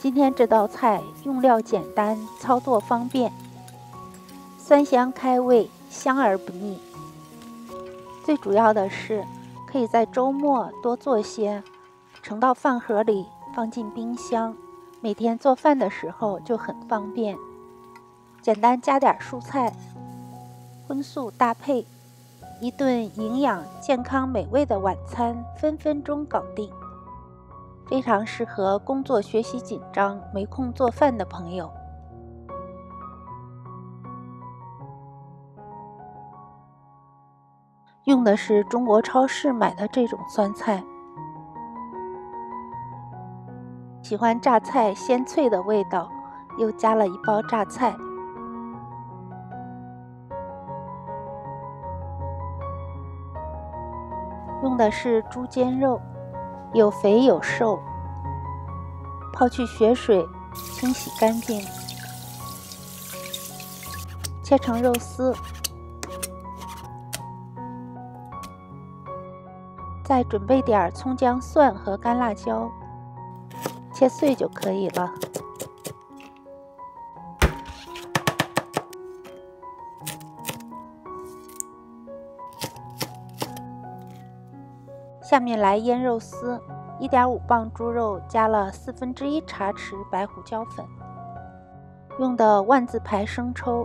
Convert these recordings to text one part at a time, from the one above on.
今天这道菜用料简单，操作方便，酸香开胃，香而不腻。最主要的是，可以在周末多做些，盛到饭盒里，放进冰箱，每天做饭的时候就很方便。简单加点蔬菜，荤素搭配，一顿营养、健康、美味的晚餐分分钟搞定。非常适合工作学习紧张、没空做饭的朋友。用的是中国超市买的这种酸菜。喜欢榨菜鲜脆的味道，又加了1包榨菜。用的是猪肩肉，有肥有瘦，泡去血水，清洗干净，切成肉丝，再准备点葱姜蒜和干辣椒，切碎就可以了。下面来腌肉丝，1.5磅猪肉加了1/4茶匙白胡椒粉，用的万字牌生抽，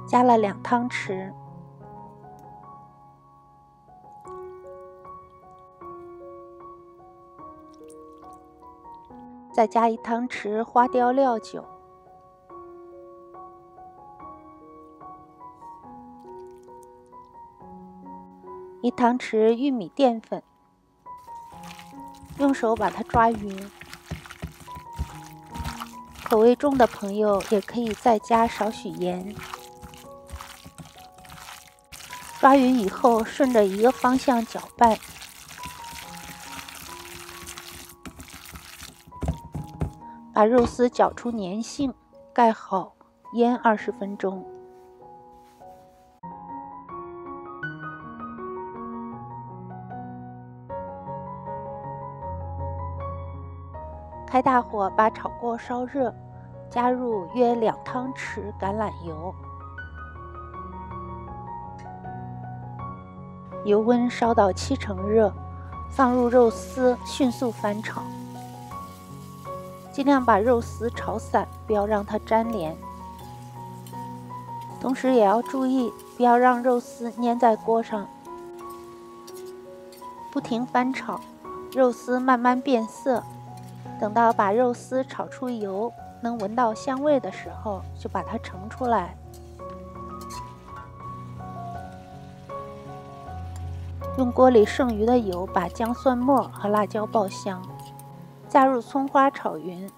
加了2汤匙，再加1汤匙花雕料酒，1汤匙玉米淀粉，用手把它抓匀。口味重的朋友也可以再加少许盐。抓匀以后，顺着一个方向搅拌。把肉丝搅出粘性，盖好，腌20分钟。开大火把炒锅烧热，加入约2汤匙橄榄油，油温烧到7成热，放入肉丝，迅速翻炒。尽量把肉丝炒散，不要让它粘连。同时也要注意，不要让肉丝粘在锅上。不停翻炒，肉丝慢慢变色。等到把肉丝炒出油，能闻到香味的时候，就把它盛出来。用锅里剩余的油把姜蒜末和辣椒爆香，加入葱花炒匀，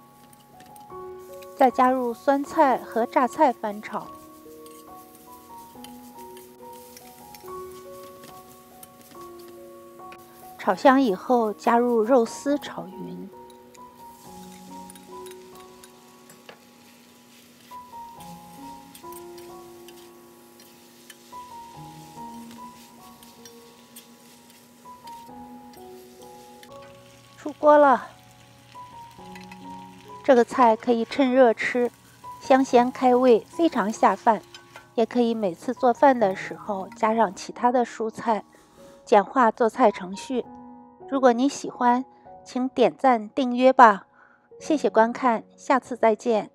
再加入酸菜和榨菜翻炒。炒香以后，加入肉丝炒匀。出锅了，这个菜可以趁热吃，香鲜开胃，非常下饭。也可以每次做饭的时候加上其他的蔬菜，简化做菜程序。如果你喜欢，请点赞订阅吧。谢谢观看，下次再见。